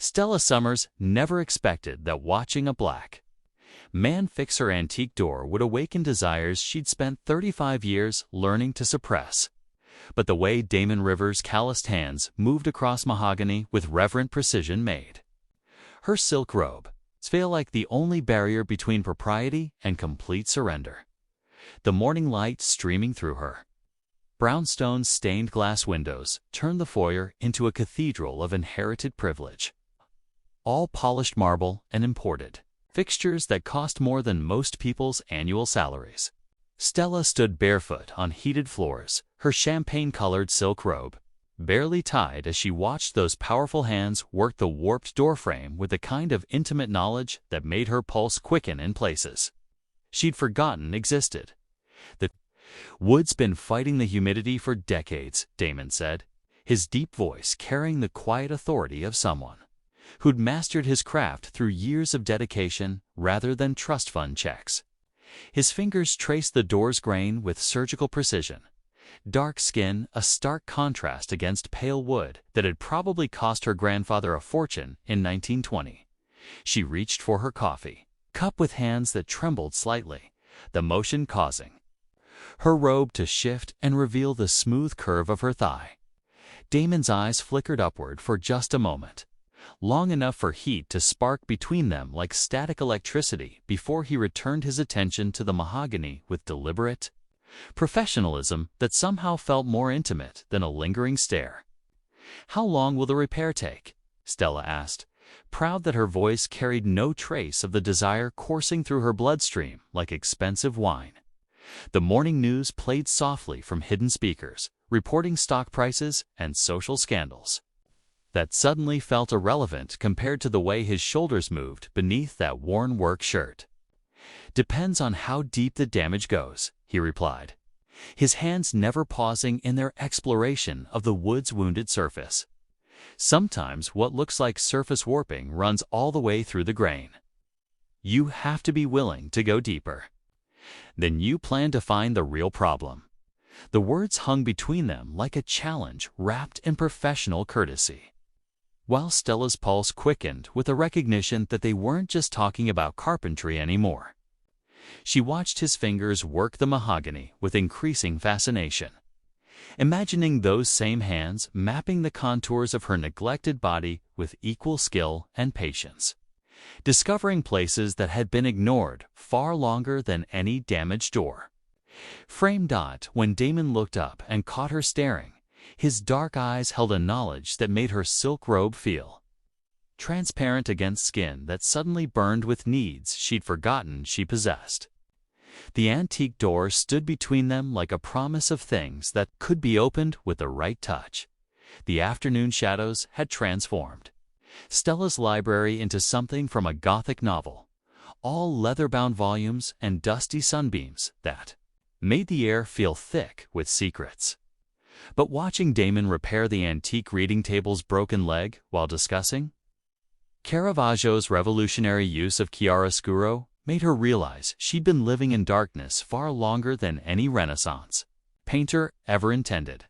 Stella Summers never expected that watching a black man fix her antique door would awaken desires she'd spent 35 years learning to suppress. But the way Damon Rivers' calloused hands moved across mahogany with reverent precision made her silk robe feel like the only barrier between propriety and complete surrender. The morning light streaming through her brownstone stained glass windows turned the foyer into a cathedral of inherited privilege. All polished marble and imported fixtures that cost more than most people's annual salaries. Stella stood barefoot on heated floors, her champagne-colored silk robe barely tied as she watched those powerful hands work the warped doorframe with a kind of intimate knowledge that made her pulse quicken in places she'd forgotten existed. The wood's been fighting the humidity for decades, Damon said, his deep voice carrying the quiet authority of someone who'd mastered his craft through years of dedication rather than trust fund checks. His fingers traced the door's grain with surgical precision. Dark skin, a stark contrast against pale wood that had probably cost her grandfather a fortune in 1920. She reached for her coffee cup with hands that trembled slightly, the motion causing her robe to shift and reveal the smooth curve of her thigh. Damon's eyes flickered upward for just a moment, long enough for heat to spark between them like static electricity before he returned his attention to the mahogany with deliberate professionalism that somehow felt more intimate than a lingering stare. "How long will the repair take?" Stella asked, proud that her voice carried no trace of the desire coursing through her bloodstream like expensive wine. The morning news played softly from hidden speakers, reporting stock prices and social scandals that suddenly felt irrelevant compared to the way his shoulders moved beneath that worn work shirt. "Depends on how deep the damage goes," he replied, his hands never pausing in their exploration of the wood's wounded surface. "Sometimes what looks like surface warping runs all the way through the grain. You have to be willing to go deeper. Then you plan to find the real problem." The words hung between them like a challenge wrapped in professional courtesy, while Stella's pulse quickened with a recognition that they weren't just talking about carpentry anymore. She watched his fingers work the mahogany with increasing fascination, imagining those same hands mapping the contours of her neglected body with equal skill and patience, discovering places that had been ignored far longer than any damaged door. Framed when Damon looked up and caught her staring, his dark eyes held a knowledge that made her silk robe feel transparent against skin that suddenly burned with needs she'd forgotten she possessed. The antique door stood between them like a promise of things that could be opened with the right touch. The afternoon shadows had transformed Stella's library into something from a Gothic novel, all leather-bound volumes and dusty sunbeams that made the air feel thick with secrets. But watching Damon repair the antique reading table's broken leg while discussing Caravaggio's revolutionary use of chiaroscuro made her realize she'd been living in darkness far longer than any Renaissance painter ever intended.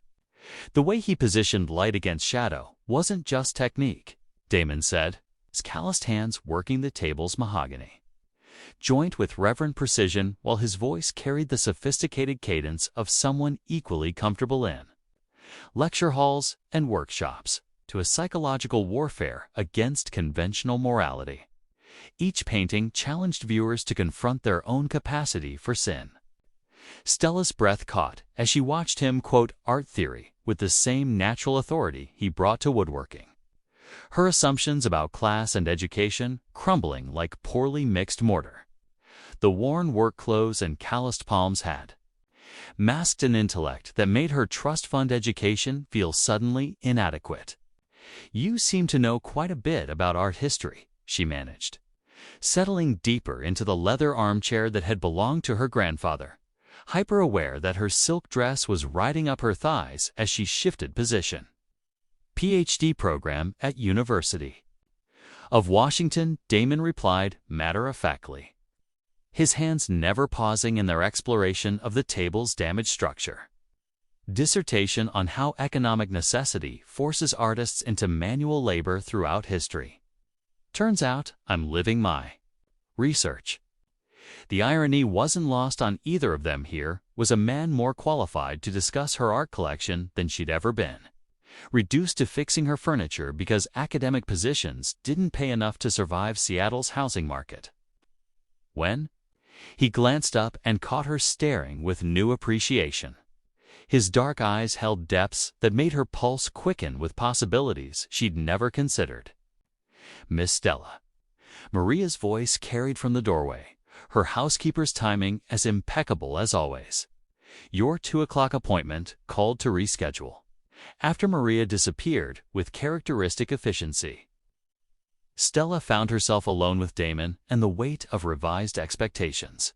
The way he positioned light against shadow wasn't just technique, Damon said, his calloused hands working the table's mahogany joint with reverent precision while his voice carried the sophisticated cadence of someone equally comfortable in lecture halls and workshops, to a psychological warfare against conventional morality. Each painting challenged viewers to confront their own capacity for sin. Stella's breath caught as she watched him quote art theory with the same natural authority he brought to woodworking, her assumptions about class and education crumbling like poorly mixed mortar. The worn work clothes and calloused palms had masked an intellect that made her trust fund education feel suddenly inadequate. "You seem to know quite a bit about art history," she managed, settling deeper into the leather armchair that had belonged to her grandfather, hyper-aware that her silk dress was riding up her thighs as she shifted position. "PhD program at University of Washington," Damon replied matter-of-factly, his hands never pausing in their exploration of the table's damaged structure. "Dissertation on how economic necessity forces artists into manual labor throughout history." Turns out I'm living my research. The irony wasn't lost on either of them. Here was a man more qualified to discuss her art collection than she'd ever been, reduced to fixing her furniture because academic positions didn't pay enough to survive Seattle's housing market. When he glanced up and caught her staring with new appreciation. His dark eyes held depths that made her pulse quicken with possibilities she'd never considered. "Miss Stella." Maria's voice carried from the doorway, her housekeeper's timing as impeccable as always. "Your 2 o'clock appointment called to reschedule." After Maria disappeared with characteristic efficiency, Stella found herself alone with Damon and the weight of revised expectations.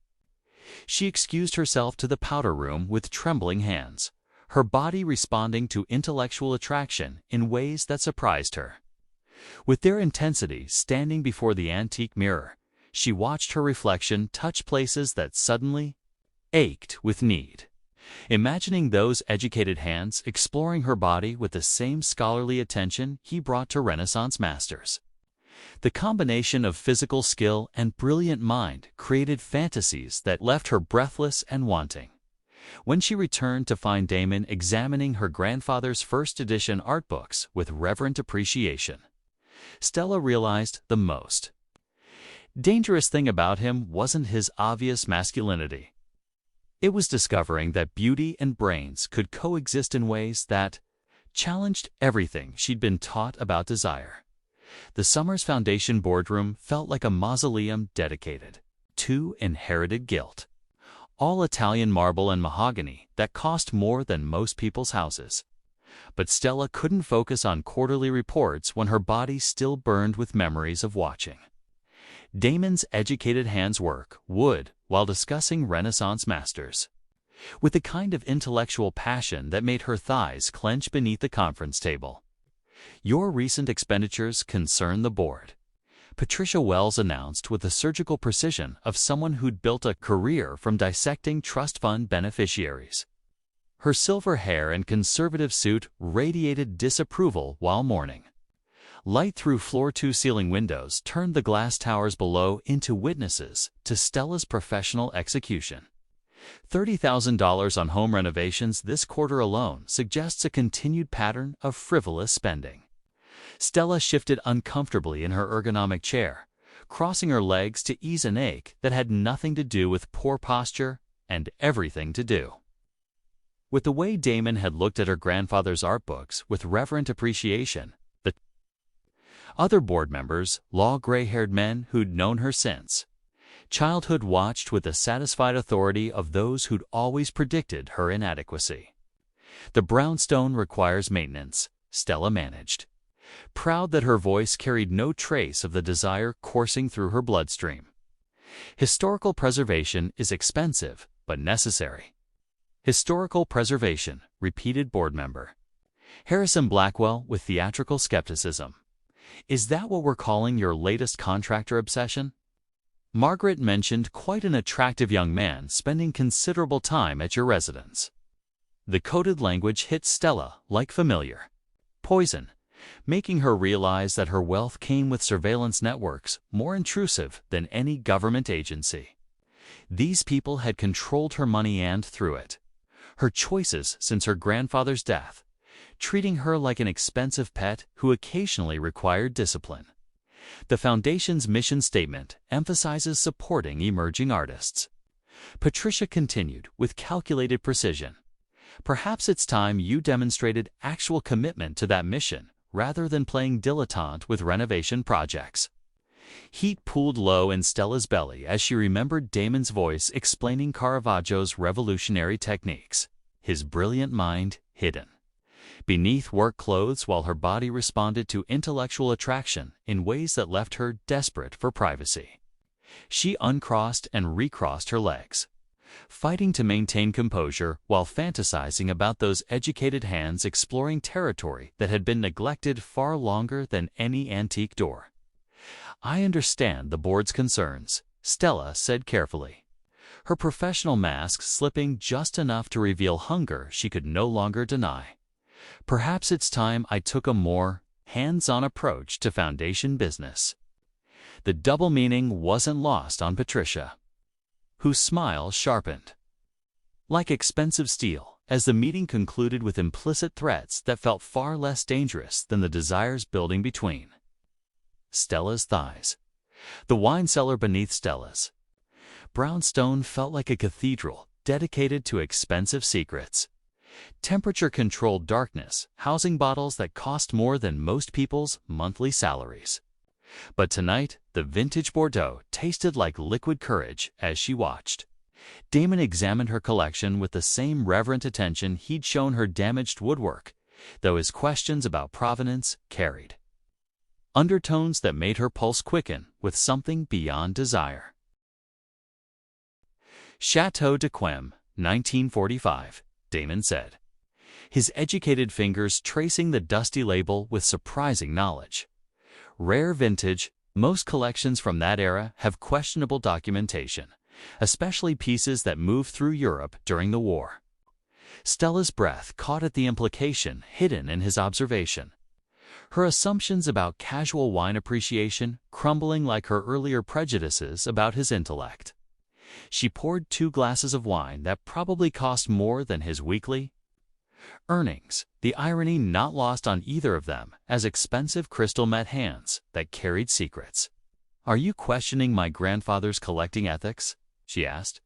She excused herself to the powder room with trembling hands, her body responding to intellectual attraction in ways that surprised her. With their intensity standing before the antique mirror, she watched her reflection touch places that suddenly ached with need, imagining those educated hands exploring her body with the same scholarly attention he brought to Renaissance masters. The combination of physical skill and brilliant mind created fantasies that left her breathless and wanting. When she returned to find Damon examining her grandfather's first edition art books with reverent appreciation, Stella realized the most dangerous thing about him wasn't his obvious masculinity. It was discovering that beauty and brains could coexist in ways that challenged everything she'd been taught about desire. The Summers Foundation boardroom felt like a mausoleum dedicated to inherited guilt. All Italian marble and mahogany that cost more than most people's houses. But Stella couldn't focus on quarterly reports when her body still burned with memories of watching Damon's educated hands work wood while discussing Renaissance masters, with the kind of intellectual passion that made her thighs clench beneath the conference table. "Your recent expenditures concern the board," Patricia Wells announced with the surgical precision of someone who'd built a career from dissecting trust fund beneficiaries. Her silver hair and conservative suit radiated disapproval while mourning. Light through floor-to-ceiling windows turned the glass towers below into witnesses to Stella's professional execution. $30,000 on home renovations this quarter alone suggests a continued pattern of frivolous spending. Stella shifted uncomfortably in her ergonomic chair, crossing her legs to ease an ache that had nothing to do with poor posture and everything to do with the way Damon had looked at her grandfather's art books with reverent appreciation. The other board members, law gray-haired men who'd known her since childhood, watched with the satisfied authority of those who'd always predicted her inadequacy. "The brownstone requires maintenance," Stella managed, proud that her voice carried no trace of the desire coursing through her bloodstream. "Historical preservation is expensive, but necessary." "Historical preservation," repeated board member Harrison Blackwell with theatrical skepticism. "Is that what we're calling your latest contractor obsession?" Margaret mentioned quite an attractive young man spending considerable time at your residence. The coded language hit Stella like familiar poison, making her realize that her wealth came with surveillance networks more intrusive than any government agency. These people had controlled her money and, through it, her choices since her grandfather's death, treating her like an expensive pet who occasionally required discipline. The Foundation's mission statement emphasizes supporting emerging artists. Patricia continued with calculated precision. "Perhaps it's time you demonstrated actual commitment to that mission rather than playing dilettante with renovation projects." Heat pooled low in Stella's belly as she remembered Damon's voice explaining Caravaggio's revolutionary techniques, his brilliant mind hidden beneath work clothes, while her body responded to intellectual attraction in ways that left her desperate for privacy. She uncrossed and recrossed her legs, fighting to maintain composure while fantasizing about those educated hands exploring territory that had been neglected far longer than any antique door. "I understand the board's concerns," Stella said carefully, her professional mask slipping just enough to reveal hunger she could no longer deny. "Perhaps it's time I took a more hands-on approach to Foundation business." The double meaning wasn't lost on Patricia, whose smile sharpened like expensive steel as the meeting concluded with implicit threats that felt far less dangerous than the desires building between Stella's thighs. The wine cellar beneath Stella's brownstone felt like a cathedral dedicated to expensive secrets. Temperature-controlled darkness, housing bottles that cost more than most people's monthly salaries. But tonight, the vintage Bordeaux tasted like liquid courage as she watched. Damon examined her collection with the same reverent attention he'd shown her damaged woodwork, though his questions about provenance carried undertones that made her pulse quicken with something beyond desire. Chateau d'Yquem, 1945, Damon said, his educated fingers tracing the dusty label with surprising knowledge. Rare vintage, most collections from that era have questionable documentation, especially pieces that moved through Europe during the war. Stella's breath caught at the implication hidden in his observation, her assumptions about casual wine appreciation crumbling like her earlier prejudices about his intellect. She poured 2 glasses of wine that probably cost more than his weekly earnings, the irony not lost on either of them as expensive crystal met hands that carried secrets. "Are you questioning my grandfather's collecting ethics?" she asked,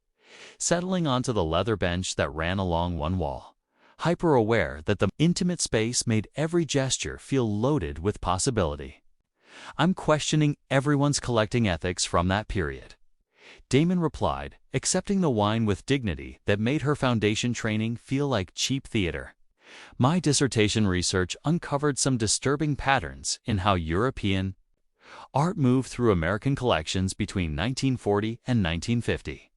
settling onto the leather bench that ran along one wall, hyper-aware that the intimate space made every gesture feel loaded with possibility. "I'm questioning everyone's collecting ethics from that period," Damon replied, accepting the wine with dignity that made her foundation training feel like cheap theater. "My dissertation research uncovered some disturbing patterns in how European art moved through American collections between 1940 and 1950.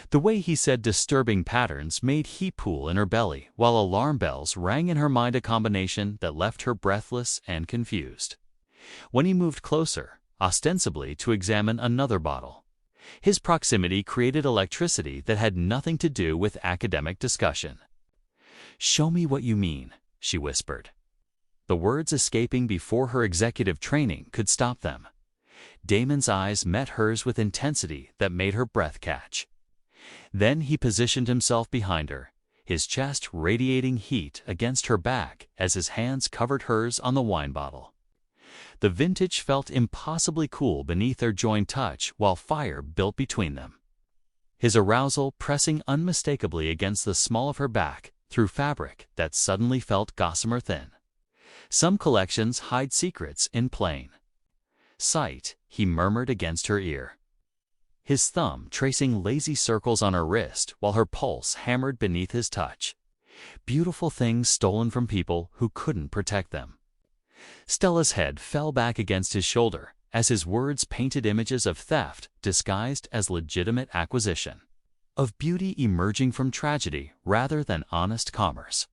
The way he said disturbing patterns made heat pool in her belly while alarm bells rang in her mind, a combination that left her breathless and confused. When he moved closer, ostensibly to examine another bottle, his proximity created electricity that had nothing to do with academic discussion. "Show me what you mean," she whispered, the words escaping before her executive training could stop them. Damon's eyes met hers with intensity that made her breath catch. Then he positioned himself behind her, his chest radiating heat against her back as his hands covered hers on the wine bottle. The vintage felt impossibly cool beneath their joined touch while fire built between them, his arousal pressing unmistakably against the small of her back through fabric that suddenly felt gossamer thin. "Some collections hide secrets in plain sight," he murmured against her ear, his thumb tracing lazy circles on her wrist while her pulse hammered beneath his touch. "Beautiful things stolen from people who couldn't protect them." Stella's head fell back against his shoulder as his words painted images of theft disguised as legitimate acquisition, of beauty emerging from tragedy rather than honest commerce.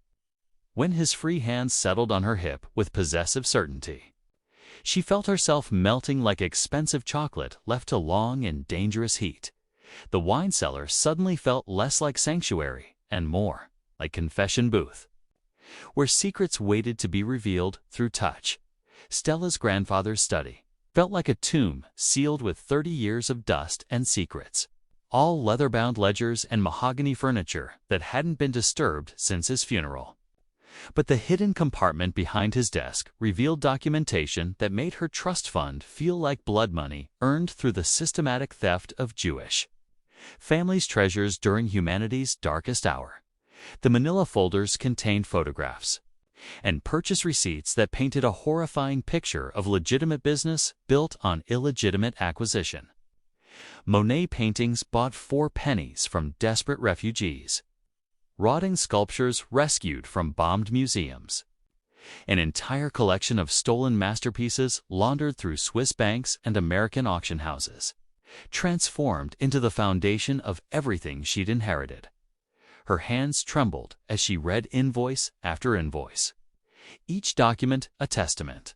When his free hand settled on her hip with possessive certainty, she felt herself melting like expensive chocolate left to long in dangerous heat. The wine cellar suddenly felt less like sanctuary and more like confession booth, where secrets waited to be revealed through touch. Stella's grandfather's study felt like a tomb sealed with 30 years of dust and secrets, all leather-bound ledgers and mahogany furniture that hadn't been disturbed since his funeral. But the hidden compartment behind his desk revealed documentation that made her trust fund feel like blood money earned through the systematic theft of Jewish families' treasures during humanity's darkest hour. The manila folders contained photographs and purchase receipts that painted a horrifying picture of legitimate business built on illegitimate acquisition. Monet paintings bought 4 pennies from desperate refugees, rotting sculptures rescued from bombed museums, an entire collection of stolen masterpieces laundered through Swiss banks and American auction houses, transformed into the foundation of everything she'd inherited. Her hands trembled as she read invoice after invoice, each document a testament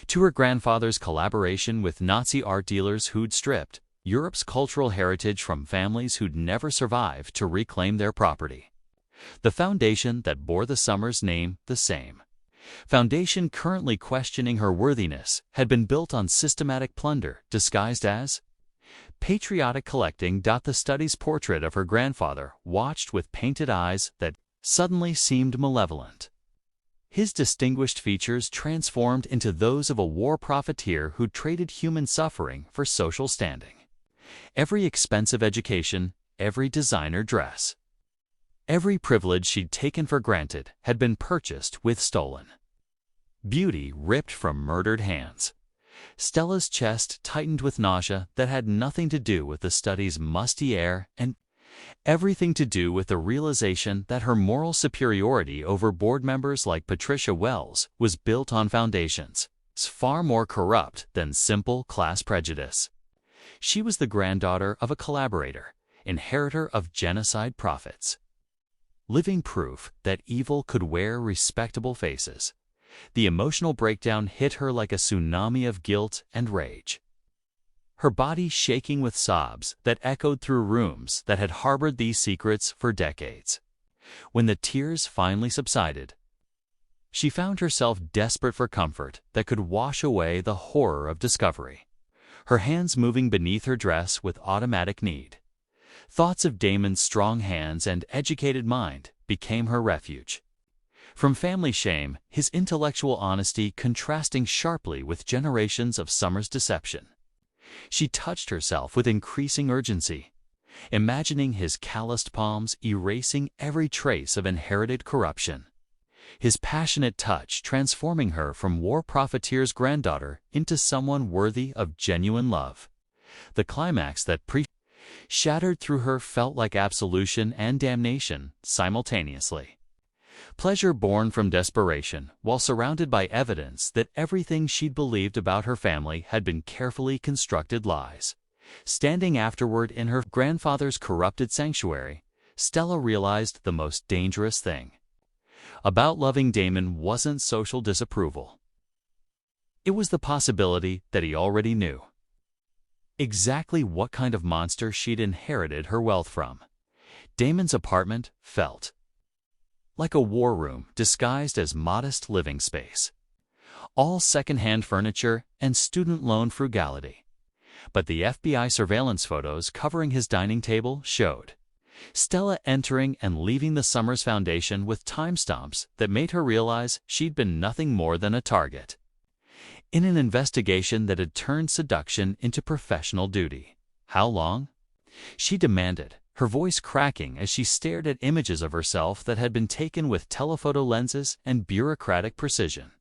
to her grandfather's collaboration with Nazi art dealers who'd stripped Europe's cultural heritage from families who'd never survived to reclaim their property. The foundation that bore the summer's name the same, Foundation currently questioning her worthiness had been built on systematic plunder disguised as patriotic collecting. The study's portrait of her grandfather watched with painted eyes that suddenly seemed malevolent. His distinguished features transformed into those of a war profiteer who traded human suffering for social standing. Every expensive education, every designer dress, every privilege she'd taken for granted had been purchased with stolen beauty ripped from murdered hands. Stella's chest tightened with nausea that had nothing to do with the study's musty air and everything to do with the realization that her moral superiority over board members like Patricia Wells was built on foundations far more corrupt than simple class prejudice. She was the granddaughter of a collaborator, inheritor of genocide profits. Living proof that evil could wear respectable faces. The emotional breakdown hit her like a tsunami of guilt and rage. Her body shaking with sobs that echoed through rooms that had harbored these secrets for decades. When the tears finally subsided, she found herself desperate for comfort that could wash away the horror of discovery. Her hands moving beneath her dress with automatic need. Thoughts of Damon's strong hands and educated mind became her refuge. From family shame, his intellectual honesty contrasting sharply with generations of Summers' deception. She touched herself with increasing urgency, imagining his calloused palms erasing every trace of inherited corruption. His passionate touch transforming her from war profiteer's granddaughter into someone worthy of genuine love. The climax that shattered through her felt like absolution and damnation simultaneously. Pleasure born from desperation, while surrounded by evidence that everything she'd believed about her family had been carefully constructed lies. Standing afterward in her grandfather's corrupted sanctuary, Stella realized the most dangerous thing about loving Damon wasn't social disapproval. It was the possibility that he already knew exactly what kind of monster she'd inherited her wealth from. Damon's apartment felt like a war room disguised as modest living space. All second-hand furniture and student loan frugality. But the FBI surveillance photos covering his dining table showed Stella entering and leaving the Summers Foundation with timestamps that made her realize she'd been nothing more than a target in an investigation that had turned seduction into professional duty. How long? She demanded, her voice cracking as she stared at images of herself that had been taken with telephoto lenses and bureaucratic precision.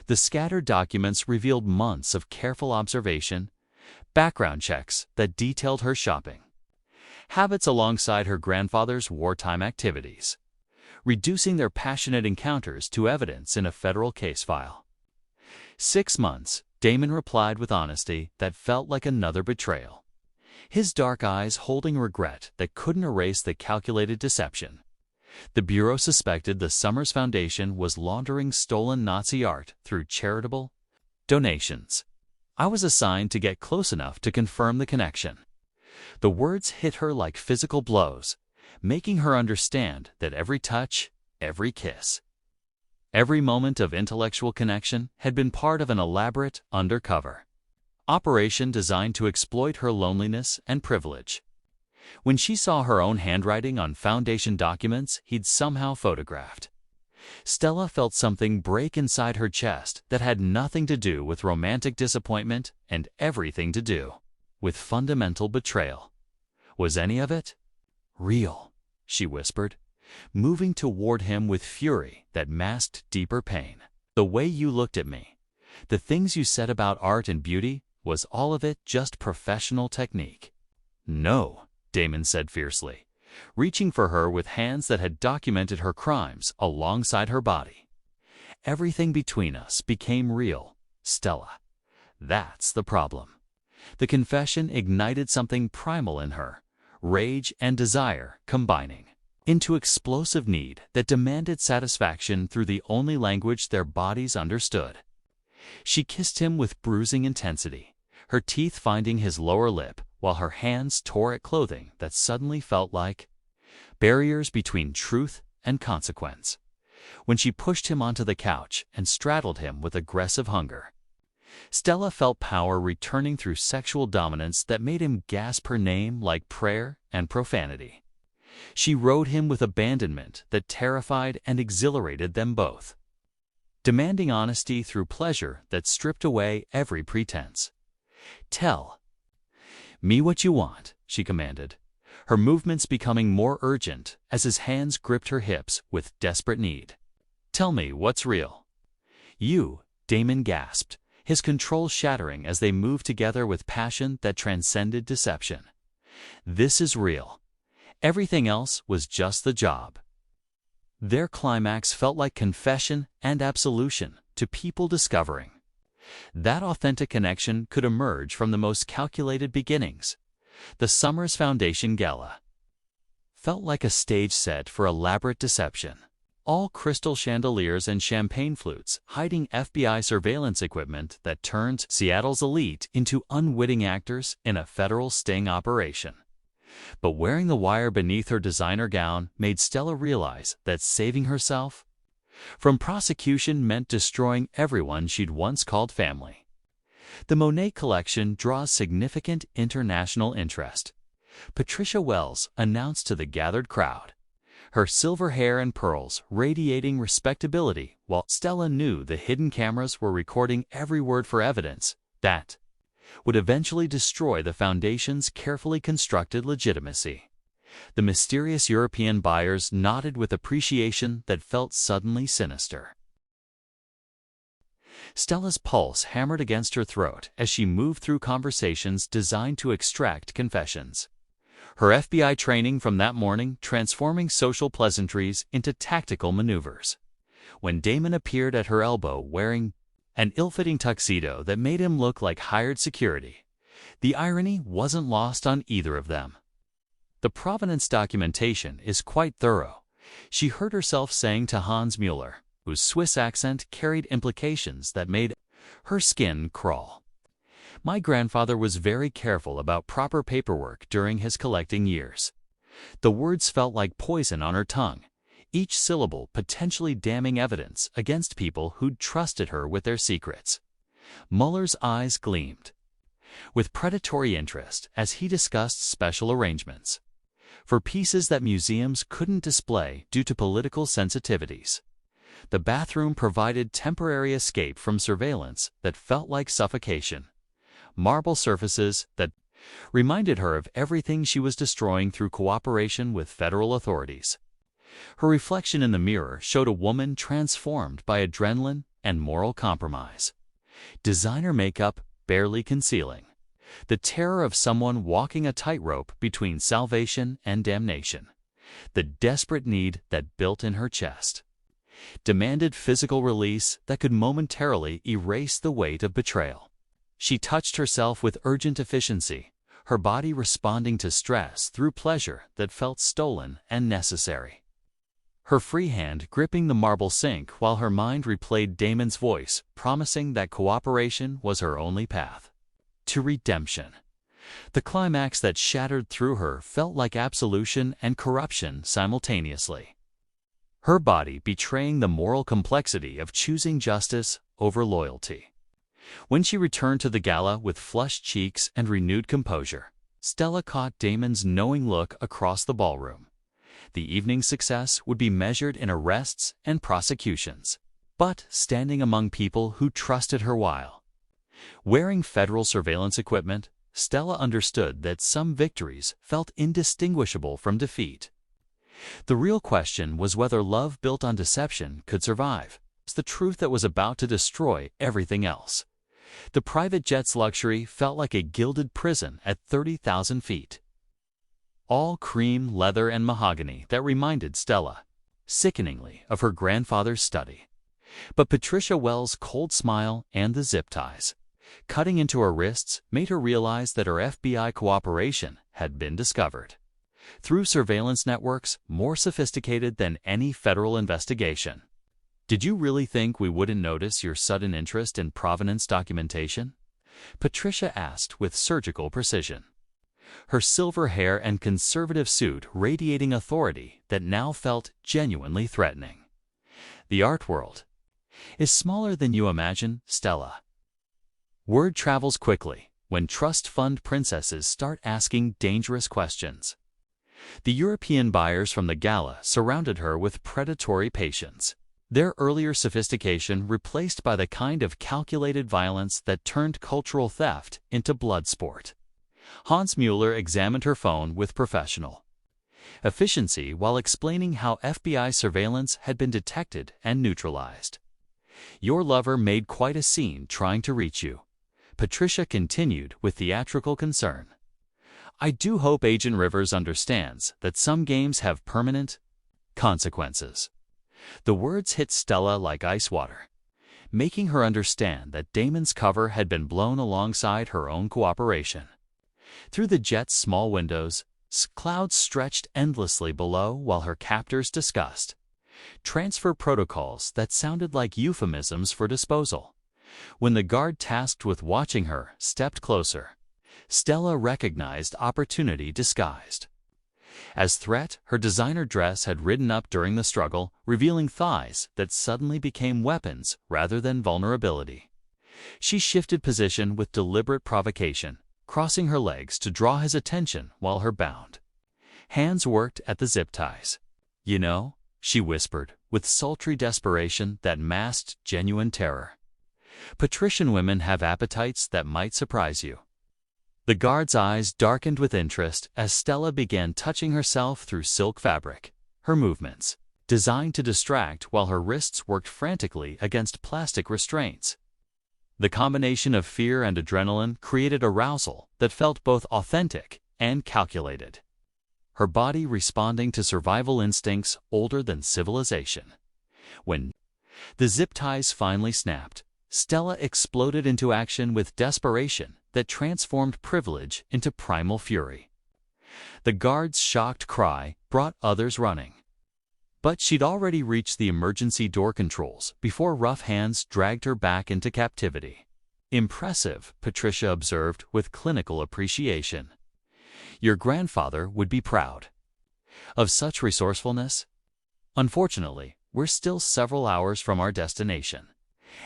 The scattered documents revealed months of careful observation, background checks that detailed her shopping habits alongside her grandfather's wartime activities, reducing their passionate encounters to evidence in a federal case file. 6 months, Damon replied with honesty that felt like another betrayal. His dark eyes holding regret that couldn't erase the calculated deception. The Bureau suspected the Summers Foundation was laundering stolen Nazi art through charitable donations. I was assigned to get close enough to confirm the connection. The words hit her like physical blows, making her understand that every touch, every kiss, every moment of intellectual connection had been part of an elaborate undercover operation designed to exploit her loneliness and privilege. When she saw her own handwriting on Foundation documents he'd somehow photographed, Stella felt something break inside her chest that had nothing to do with romantic disappointment and everything to do with fundamental betrayal. Was any of it real? She whispered, moving toward him with fury that masked deeper pain. The way you looked at me, the things you said about art and beauty, was all of it just professional technique? No, Damon said fiercely, reaching for her with hands that had documented her crimes alongside her body. Everything between us became real, Stella. That's the problem. The confession ignited something primal in her, rage and desire combining into explosive need that demanded satisfaction through the only language their bodies understood. She kissed him with bruising intensity, her teeth finding his lower lip while her hands tore at clothing that suddenly felt like barriers between truth and consequence. when she pushed him onto the couch and straddled him with aggressive hunger. Stella felt power returning through sexual dominance that made him gasp her name like prayer and profanity. She rode him with abandonment that terrified and exhilarated them both, demanding honesty through pleasure that stripped away every pretense. "Tell me what you want," she commanded, her movements becoming more urgent as his hands gripped her hips with desperate need. "Tell me what's real." "You," Damon gasped, his control shattering as they moved together with passion that transcended deception. "This is real. Everything else was just the job." Their climax felt like confession and absolution to people discovering that authentic connection could emerge from the most calculated beginnings. The Summers Foundation Gala felt like a stage set for elaborate deception. All crystal chandeliers and champagne flutes hiding FBI surveillance equipment that turned Seattle's elite into unwitting actors in a federal sting operation. But wearing the wire beneath her designer gown made Stella realize that saving herself from prosecution meant destroying everyone she'd once called family. The Monet collection draws significant international interest. Patricia Wells announced to the gathered crowd, her silver hair and pearls radiating respectability, while Stella knew the hidden cameras were recording every word for evidence that would eventually destroy the Foundation's carefully constructed legitimacy. The mysterious European buyers nodded with appreciation that felt suddenly sinister. Stella's pulse hammered against her throat as she moved through conversations designed to extract confessions. Her FBI training from that morning transforming social pleasantries into tactical maneuvers. When Damon appeared at her elbow wearing an ill-fitting tuxedo that made him look like hired security, the irony wasn't lost on either of them. "The provenance documentation is quite thorough," she heard herself saying to Hans Mueller, whose Swiss accent carried implications that made her skin crawl. "My grandfather was very careful about proper paperwork during his collecting years." The words felt like poison on her tongue, each syllable potentially damning evidence against people who'd trusted her with their secrets. Mueller's eyes gleamed with predatory interest as he discussed special arrangements for pieces that museums couldn't display due to political sensitivities. The bathroom provided temporary escape from surveillance that felt like suffocation. Marble surfaces that reminded her of everything she was destroying through cooperation with federal authorities. Her reflection in the mirror showed a woman transformed by adrenaline and moral compromise. Designer makeup barely concealing the terror of someone walking a tightrope between salvation and damnation. The desperate need that built in her chest demanded physical release that could momentarily erase the weight of betrayal. She touched herself with urgent efficiency, her body responding to stress through pleasure that felt stolen and necessary. Her free hand gripping the marble sink while her mind replayed Damon's voice, promising that cooperation was her only path to redemption. The climax that shattered through her felt like absolution and corruption simultaneously. Her body betraying the moral complexity of choosing justice over loyalty. When she returned to the gala with flushed cheeks and renewed composure, Stella caught Damon's knowing look across the ballroom. The evening's success would be measured in arrests and prosecutions, but standing among people who trusted her while wearing federal surveillance equipment, Stella understood that some victories felt indistinguishable from defeat. The real question was whether love built on deception could survive. It's the truth that was about to destroy everything else. The private jet's luxury felt like a gilded prison at 30,000 feet. All cream, leather, and mahogany that reminded Stella sickeningly of her grandfather's study. But Patricia Wells' cold smile and the zip ties cutting into her wrists made her realize that her FBI cooperation had been discovered through surveillance networks more sophisticated than any federal investigation. "Did you really think we wouldn't notice your sudden interest in provenance documentation?" Patricia asked with surgical precision, her silver hair and conservative suit radiating authority that now felt genuinely threatening. The art world is smaller than you imagine, Stella. Word travels quickly when trust fund princesses start asking dangerous questions. The European buyers from the gala surrounded her with predatory patience, their earlier sophistication replaced by the kind of calculated violence that turned cultural theft into blood sport. Hans Mueller examined her phone with professional efficiency while explaining how FBI surveillance had been detected and neutralized. "Your lover made quite a scene trying to reach you," Patricia continued with theatrical concern. "I do hope Agent Rivers understands that some games have permanent consequences." The words hit Stella like ice water, making her understand that Damon's cover had been blown alongside her own cooperation. Through the jet's small windows, clouds stretched endlessly below while her captors discussed transfer protocols that sounded like euphemisms for disposal. When the guard tasked with watching her stepped closer, Stella recognized opportunity disguised as threat. Her designer dress had ridden up during the struggle, revealing thighs that suddenly became weapons rather than vulnerability. She shifted position with deliberate provocation, crossing her legs to draw his attention while her bound hands worked at the zip ties. "You know," she whispered, with sultry desperation that masked genuine terror, "Patrician women have appetites that might surprise you." The guard's eyes darkened with interest as Stella began touching herself through silk fabric, her movements designed to distract while her wrists worked frantically against plastic restraints. The combination of fear and adrenaline created arousal that felt both authentic and calculated, her body responding to survival instincts older than civilization. When the zip ties finally snapped, Stella exploded into action with desperation that transformed privilege into primal fury. The guard's shocked cry brought others running, but she'd already reached the emergency door controls before rough hands dragged her back into captivity. "Impressive," Patricia observed with clinical appreciation. "Your grandfather would be proud of such resourcefulness." "Unfortunately, we're still several hours from our destination,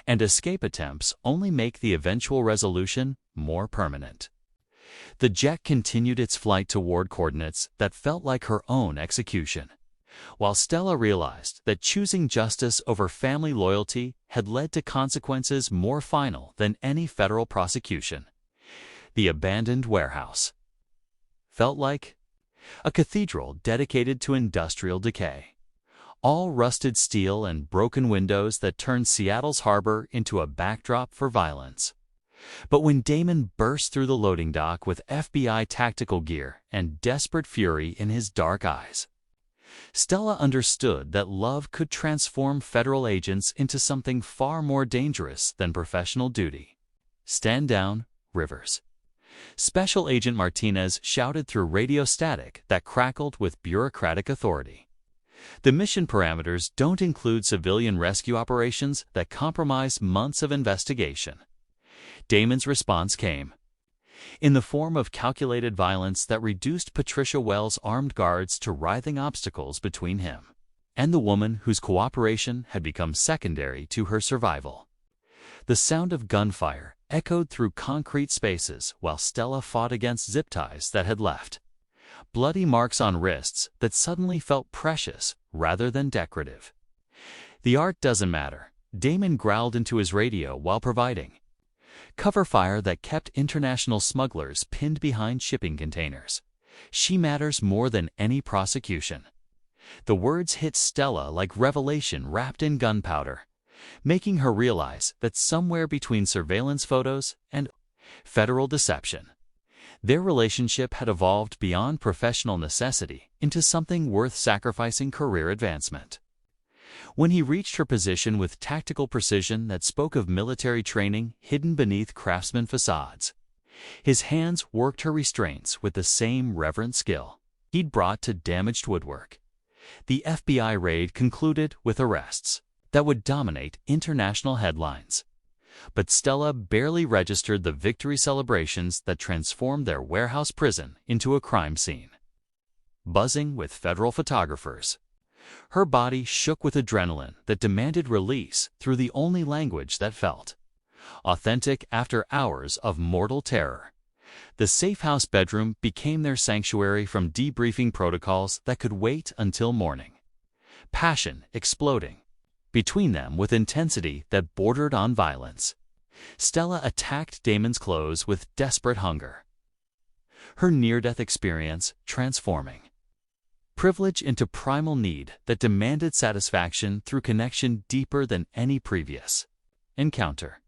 and escape attempts only make the eventual resolution more permanent." The jet continued its flight toward coordinates that felt like her own execution, while Stella realized that choosing justice over family loyalty had led to consequences more final than any federal prosecution. The abandoned warehouse felt like a cathedral dedicated to industrial decay. All rusted steel and broken windows that turned Seattle's harbor into a backdrop for violence. But when Damon burst through the loading dock with FBI tactical gear and desperate fury in his dark eyes, Stella understood that love could transform federal agents into something far more dangerous than professional duty. "Stand down, Rivers." Special Agent Martinez shouted through radio static that crackled with bureaucratic authority. "The mission parameters don't include civilian rescue operations that compromise months of investigation." Damon's response came in the form of calculated violence that reduced Patricia Wells' armed guards to writhing obstacles between him and the woman whose cooperation had become secondary to her survival. The sound of gunfire echoed through concrete spaces while Stella fought against zip ties that had left bloody marks on wrists that suddenly felt precious rather than decorative. "The art doesn't matter," Damon growled into his radio while providing cover fire that kept international smugglers pinned behind shipping containers. "She matters more than any prosecution." The words hit Stella like revelation wrapped in gunpowder, making her realize that somewhere between surveillance photos and federal deception, their relationship had evolved beyond professional necessity into something worth sacrificing career advancement. When he reached her position with tactical precision that spoke of military training hidden beneath craftsman facades, his hands worked her restraints with the same reverent skill he'd brought to damaged woodwork. The FBI raid concluded with arrests that would dominate international headlines. But Stella barely registered the victory celebrations that transformed their warehouse prison into a crime scene. Buzzing with federal photographers, Her body shook with adrenaline that demanded release through the only language that felt authentic after hours of mortal terror. The safe house bedroom became their sanctuary from debriefing protocols that could wait until morning. Passion exploding between them with intensity that bordered on violence. Stella attacked Damon's clothes with desperate hunger, her near-death experience transforming privilege into primal need that demanded satisfaction through connection deeper than any previous encounter.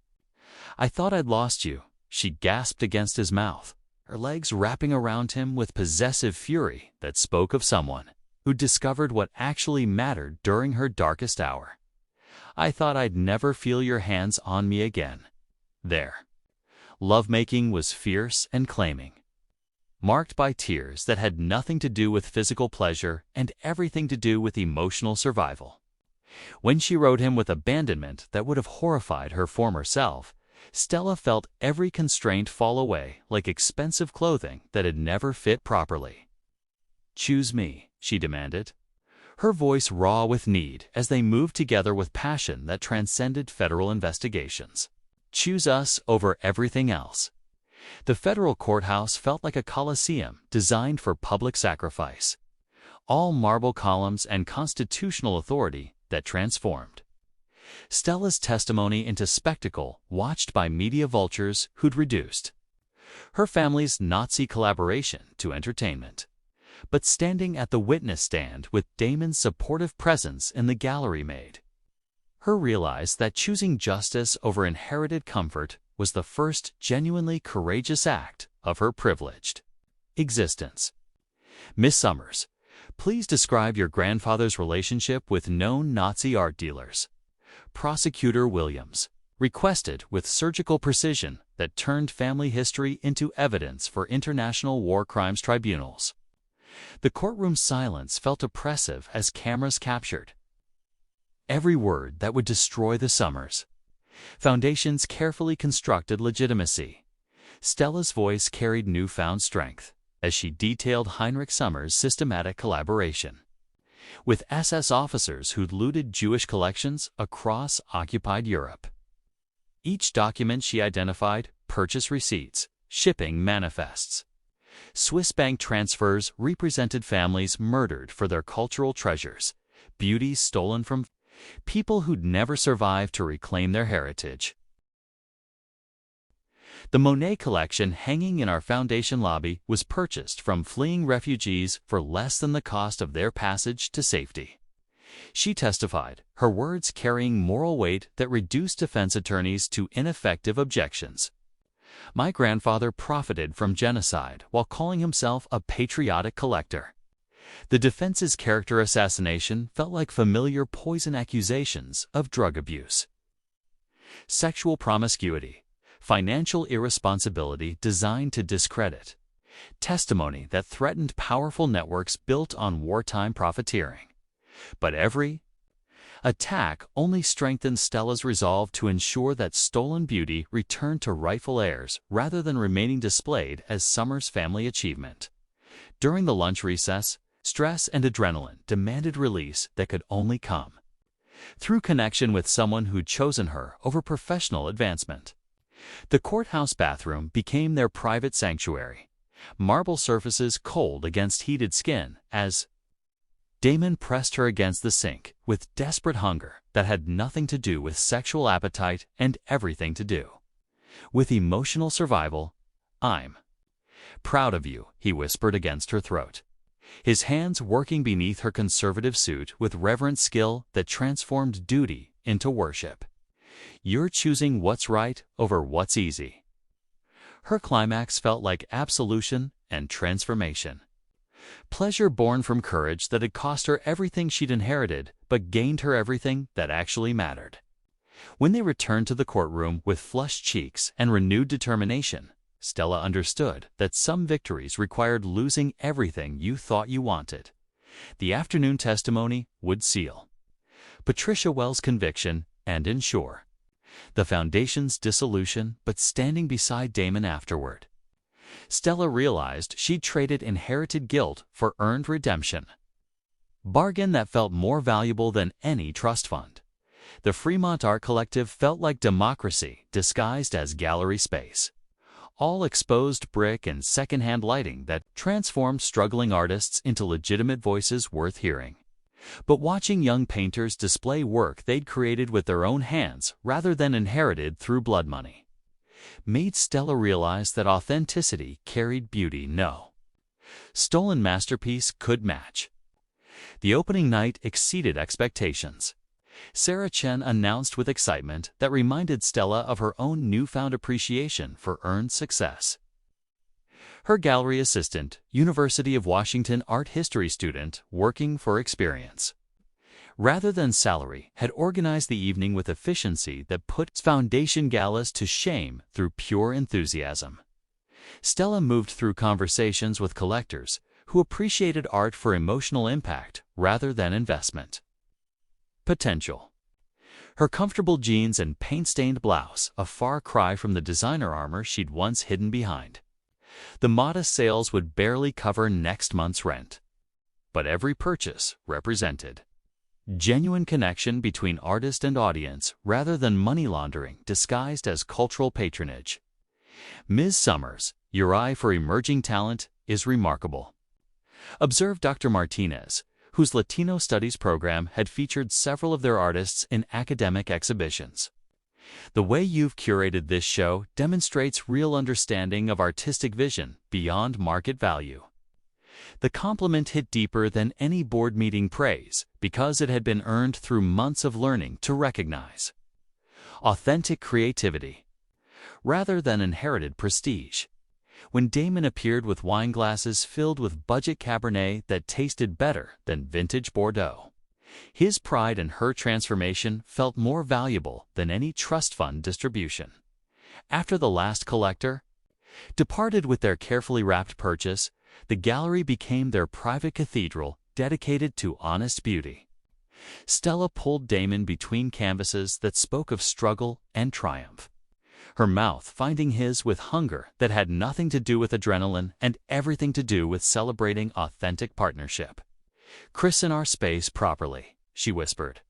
"I thought I'd lost you," she gasped against his mouth, her legs wrapping around him with possessive fury that spoke of someone who discovered what actually mattered during her darkest hour. "I thought I'd never feel your hands on me again." There, lovemaking was fierce and claiming, marked by tears that had nothing to do with physical pleasure and everything to do with emotional survival. When she wrote him with abandonment that would have horrified her former self, Stella felt every constraint fall away like expensive clothing that had never fit properly. "Choose me," she demanded, her voice raw with need as they moved together with passion that transcended federal investigations. "Choose us over everything else." The federal courthouse felt like a coliseum designed for public sacrifice. All marble columns and constitutional authority that transformed Stella's testimony into spectacle watched by media vultures who'd reduced her family's Nazi collaboration to entertainment. But standing at the witness stand with Damon's supportive presence in the gallery made her realize that choosing justice over inherited comfort was the first genuinely courageous act of her privileged existence. "Miss Summers, please describe your grandfather's relationship with known Nazi art dealers." Prosecutor Williams requested with surgical precision that turned family history into evidence for international war crimes tribunals. The courtroom's silence felt oppressive as cameras captured every word that would destroy the Summers Foundation's carefully constructed legitimacy. Stella's voice carried newfound strength as she detailed Heinrich Summers' systematic collaboration with SS officers who'd looted Jewish collections across occupied Europe. Each document she identified: purchase receipts, shipping manifests, Swiss bank transfers represented families murdered for their cultural treasures, beauty stolen from people who'd never survived to reclaim their heritage. The Monet collection hanging in our foundation lobby was purchased from fleeing refugees for less than the cost of their passage to safety. She testified, her words carrying moral weight that reduced defense attorneys to ineffective objections. "My grandfather profited from genocide while calling himself a patriotic collector." The defense's character assassination felt like familiar poison accusations of drug abuse, sexual promiscuity, financial irresponsibility designed to discredit, testimony that threatened powerful networks built on wartime profiteering. But every attack only strengthened Stella's resolve to ensure that stolen beauty returned to rightful heirs rather than remaining displayed as Summers' family achievement. During the lunch recess, stress and adrenaline demanded release that could only come through connection with someone who'd chosen her over professional advancement. The courthouse bathroom became their private sanctuary, marble surfaces cold against heated skin as Damon pressed her against the sink with desperate hunger that had nothing to do with sexual appetite and everything to do with emotional survival. "I'm proud of you," he whispered against her throat, his hands working beneath her conservative suit with reverent skill that transformed duty into worship. "You're choosing what's right over what's easy." Her climax felt like absolution and transformation. Pleasure born from courage that had cost her everything she'd inherited, but gained her everything that actually mattered. When they returned to the courtroom with flushed cheeks and renewed determination, Stella understood that some victories required losing everything you thought you wanted. The afternoon testimony would seal Patricia Wells' conviction and ensure the Foundation's dissolution, but standing beside Damon afterward, Stella realized she'd traded inherited guilt for earned redemption. bargain that felt more valuable than any trust fund. The Fremont Art Collective felt like democracy disguised as gallery space. All exposed brick and secondhand lighting that transformed struggling artists into legitimate voices worth hearing. But watching young painters display work they'd created with their own hands rather than inherited through blood money made Stella realize that authenticity carried beauty no stolen masterpiece could match. The opening night exceeded expectations. Sarah Chen announced with excitement that reminded Stella of her own newfound appreciation for earned success. Her gallery assistant, University of Washington art history student working for experience, rather than salary, had organized the evening with efficiency that put foundation galas to shame through pure enthusiasm. Stella moved through conversations with collectors who appreciated art for emotional impact rather than investment. Potential. Her comfortable jeans and paint-stained blouse, a far cry from the designer armor she'd once hidden behind. The modest sales would barely cover next month's rent. But every purchase represented genuine connection between artist and audience rather than money laundering disguised as cultural patronage. Ms. Summers, your eye for emerging talent is remarkable, observed Dr. Martinez, whose Latino Studies program had featured several of their artists in academic exhibitions. The way you've curated this show demonstrates real understanding of artistic vision beyond market value. The compliment hit deeper than any board meeting praise because it had been earned through months of learning to recognize authentic creativity rather than inherited prestige. When Damon appeared with wine glasses filled with budget Cabernet that tasted better than vintage Bordeaux, his pride in her transformation felt more valuable than any trust fund distribution. After the last collector departed with their carefully wrapped purchase, the gallery became their private cathedral dedicated to honest beauty. Stella pulled Damon between canvases that spoke of struggle and triumph, her mouth finding his with hunger that had nothing to do with adrenaline and everything to do with celebrating authentic partnership. "Christen our space properly," she whispered.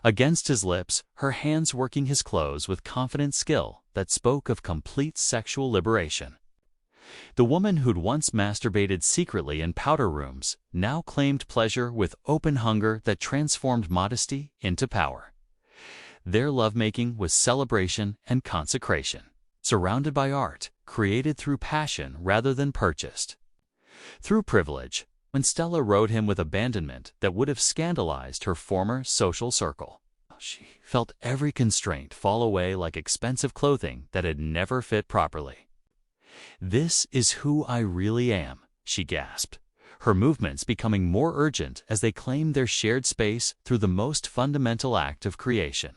Against his lips, her hands working his clothes with confident skill that spoke of complete sexual liberation. The woman who'd once masturbated secretly in powder rooms now claimed pleasure with open hunger that transformed modesty into power. Their lovemaking was celebration and consecration, surrounded by art, created through passion rather than purchased. Through privilege, when Stella rode him with abandonment that would have scandalized her former social circle. She felt every constraint fall away like expensive clothing that had never fit properly. "This is who I really am," she gasped, her movements becoming more urgent as they claimed their shared space through the most fundamental act of creation.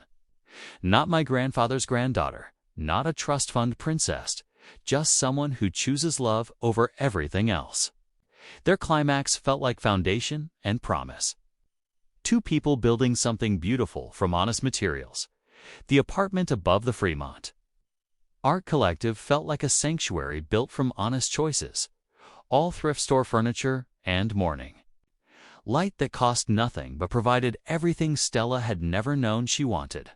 Not my grandfather's granddaughter, not a trust fund princess, just someone who chooses love over everything else. Their climax felt like foundation and promise. Two people building something beautiful from honest materials. The apartment above the Fremont Art Collective felt like a sanctuary built from honest choices, all thrift store furniture and mourning. Light that cost nothing but provided everything Stella had never known she wanted.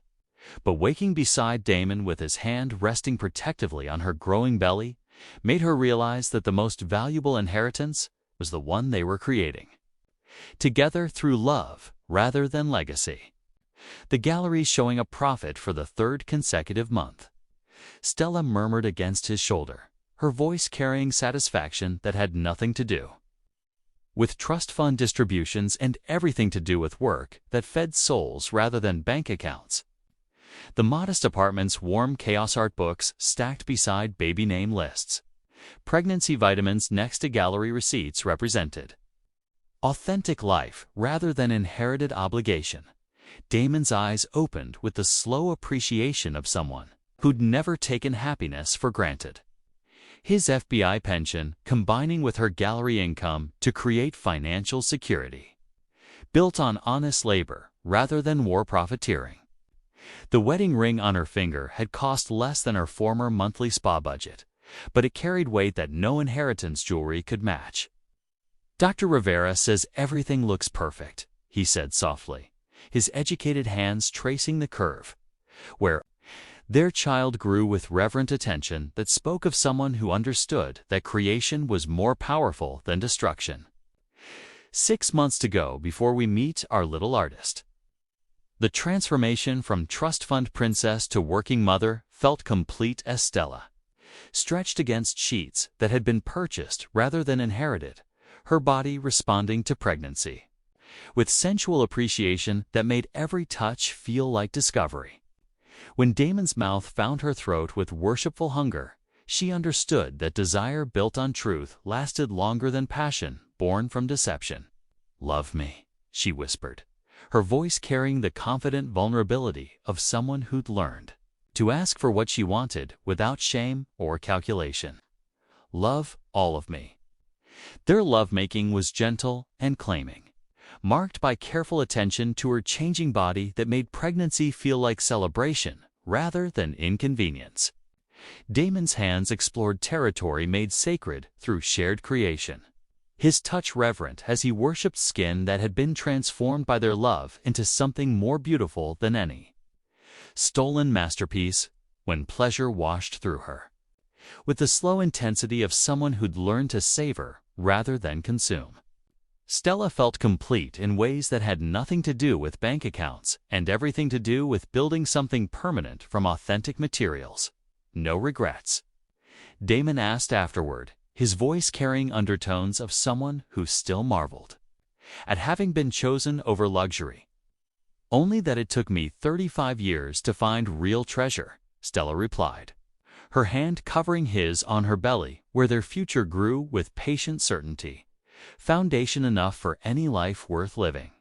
But waking beside Damon with his hand resting protectively on her growing belly made her realize that the most valuable inheritance was the one they were creating together through love rather than legacy. The gallery showing a profit for the third consecutive month. Stella murmured against his shoulder, her voice carrying satisfaction that had nothing to do with trust fund distributions and everything to do with work that fed souls rather than bank accounts. The modest apartment's warm chaos art books stacked beside baby name lists. Pregnancy vitamins next to gallery receipts represented authentic life rather than inherited obligation. Damon's eyes opened with the slow appreciation of someone who'd never taken happiness for granted. His FBI pension combining with her gallery income to create financial security, built on honest labor rather than war profiteering. The wedding ring on her finger had cost less than her former monthly spa budget, but it carried weight that no inheritance jewelry could match. Dr. Rivera says everything looks perfect, he said softly, his educated hands tracing the curve, where their child grew with reverent attention that spoke of someone who understood that creation was more powerful than destruction. 6 months to go before we meet our little artist. The transformation from trust fund princess to working mother felt complete as Stella, stretched against sheets that had been purchased rather than inherited, her body responding to pregnancy, with sensual appreciation that made every touch feel like discovery. When Damon's mouth found her throat with worshipful hunger, she understood that desire built on truth lasted longer than passion born from deception. "Love me," she whispered, her voice carrying the confident vulnerability of someone who'd learned to ask for what she wanted without shame or calculation. "Love all of me." Their lovemaking was gentle and claiming, marked by careful attention to her changing body that made pregnancy feel like celebration rather than inconvenience. Damon's hands explored territory made sacred through shared creation, his touch reverent as he worshipped skin that had been transformed by their love into something more beautiful than any stolen masterpiece when pleasure washed through her, with the slow intensity of someone who'd learned to savor rather than consume. Stella felt complete in ways that had nothing to do with bank accounts and everything to do with building something permanent from authentic materials. "No regrets?" Damon asked afterward, his voice carrying undertones of someone who still marveled at having been chosen over luxury. "Only that it took me 35 years to find real treasure," Stella replied, her hand covering his on her belly where their future grew with patient certainty, foundation enough for any life worth living.